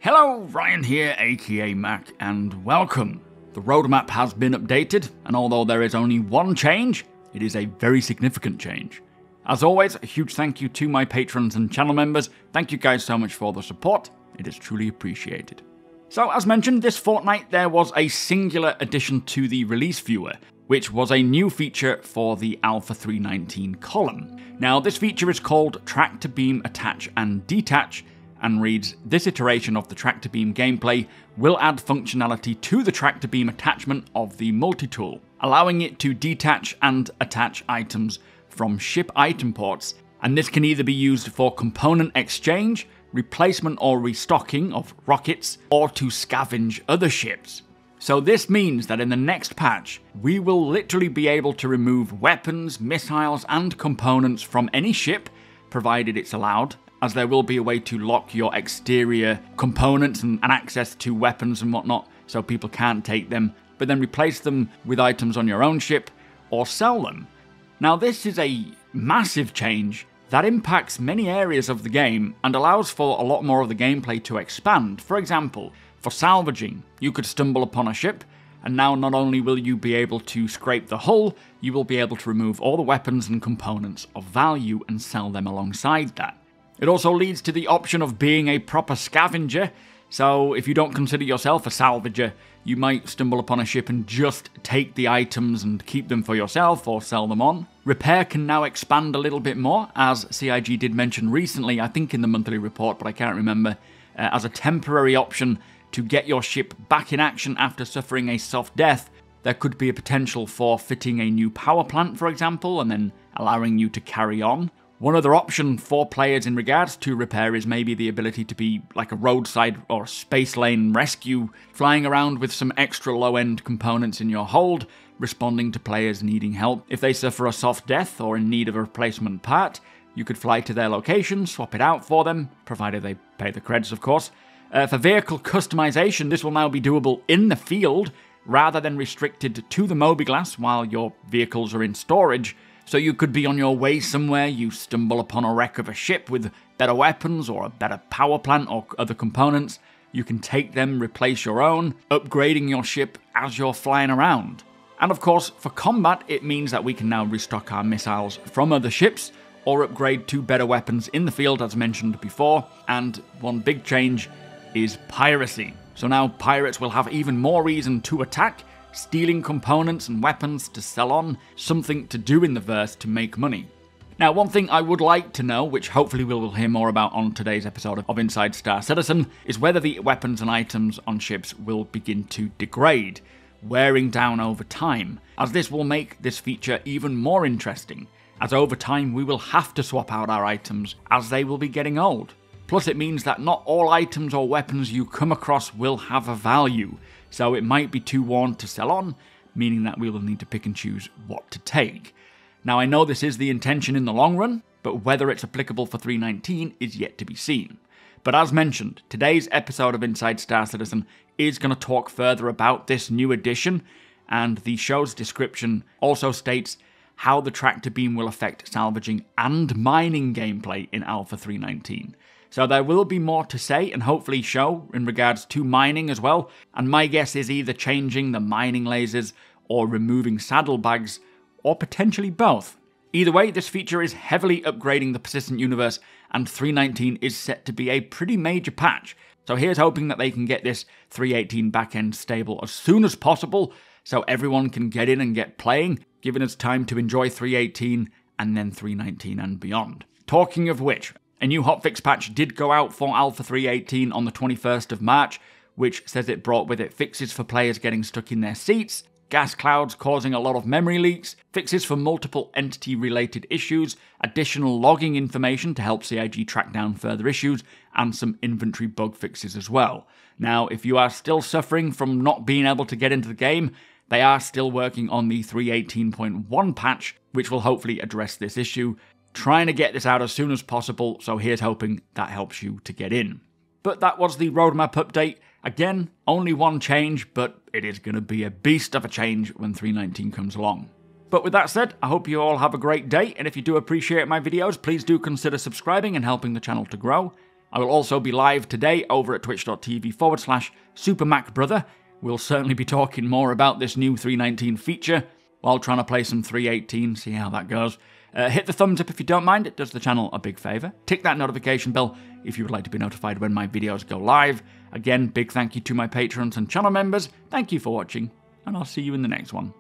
Hello, Ryan here, aka Mac, and welcome. The roadmap has been updated, and although there is only one change, it is a very significant change. As always, a huge thank you to my patrons and channel members. Thank you guys so much for the support. It is truly appreciated. So, as mentioned, this fortnight there was a singular addition to the release viewer, which was a new feature for the Alpha 319 column. Now, this feature is called Tractor Beam Attach and Detach, and reads, this iteration of the Tractor Beam gameplay will add functionality to the Tractor Beam attachment of the multi-tool, allowing it to detach and attach items from ship item ports, and this can either be used for component exchange, replacement or restocking of rockets, or to scavenge other ships. So this means that in the next patch, we will literally be able to remove weapons, missiles, and components from any ship, provided it's allowed, as there will be a way to lock your exterior components and access to weapons and whatnot, so people can't take them, but then replace them with items on your own ship, or sell them. Now this is a massive change that impacts many areas of the game, and allows for a lot more of the gameplay to expand. For example, for salvaging, you could stumble upon a ship, and now not only will you be able to scrape the hull, you will be able to remove all the weapons and components of value and sell them alongside that. It also leads to the option of being a proper scavenger, so if you don't consider yourself a salvager, you might stumble upon a ship and just take the items and keep them for yourself or sell them on. Repair can now expand a little bit more, as CIG did mention recently, I think in the monthly report, but I can't remember, as a temporary option to get your ship back in action after suffering a soft death. There could be a potential for fitting a new power plant, for example, and then allowing you to carry on. One other option for players in regards to repair is maybe the ability to be like a roadside or space lane rescue, flying around with some extra low-end components in your hold, responding to players needing help. If they suffer a soft death or in need of a replacement part, you could fly to their location, swap it out for them, provided they pay the creds, of course. For vehicle customization, this will now be doable in the field, rather than restricted to the mobiGlas while your vehicles are in storage. So you could be on your way somewhere, you stumble upon a wreck of a ship with better weapons or a better power plant or other components. You can take them, replace your own, upgrading your ship as you're flying around. And of course, for combat, it means that we can now restock our missiles from other ships or upgrade to better weapons in the field, as mentioned before. And one big change is piracy. So now pirates will have even more reason to attack, stealing components and weapons to sell on, something to do in the verse to make money. Now, one thing I would like to know, which hopefully we will hear more about on today's episode of Inside Star Citizen, is whether the weapons and items on ships will begin to degrade, wearing down over time, as this will make this feature even more interesting, as over time we will have to swap out our items as they will be getting old. Plus it means that not all items or weapons you come across will have a value, so it might be too worn to sell on, meaning that we will need to pick and choose what to take. Now I know this is the intention in the long run, but whether it's applicable for 319 is yet to be seen. But as mentioned, today's episode of Inside Star Citizen is going to talk further about this new addition, and the show's description also states how the tractor beam will affect salvaging and mining gameplay in Alpha 319. So there will be more to say and hopefully show in regards to mining as well, and my guess is either changing the mining lasers or removing saddlebags, or potentially both. Either way, this feature is heavily upgrading the persistent universe, and 319 is set to be a pretty major patch. So here's hoping that they can get this 318 backend stable as soon as possible, so everyone can get in and get playing, giving us time to enjoy 318 and then 319 and beyond. Talking of which, a new hotfix patch did go out for Alpha 318 on the 21st of March, which says it brought with it fixes for players getting stuck in their seats, gas clouds causing a lot of memory leaks, fixes for multiple entity-related issues, additional logging information to help CIG track down further issues, and some inventory bug fixes as well. Now, if you are still suffering from not being able to get into the game, they are still working on the 318.1 patch, which will hopefully address this issue. Trying to get this out as soon as possible, so here's hoping that helps you to get in. But that was the roadmap update. Again, only one change, but it is going to be a beast of a change when 319 comes along. But with that said, I hope you all have a great day, and if you do appreciate my videos, please do consider subscribing and helping the channel to grow. I will also be live today over at twitch.tv/SuperMacBrother. We'll certainly be talking more about this new 319 feature while trying to play some 318, see how that goes. Hit the thumbs up if you don't mind, it does the channel a big favour. Tick that notification bell if you would like to be notified when my videos go live. Again, big thank you to my patrons and channel members. Thank you for watching, and I'll see you in the next one.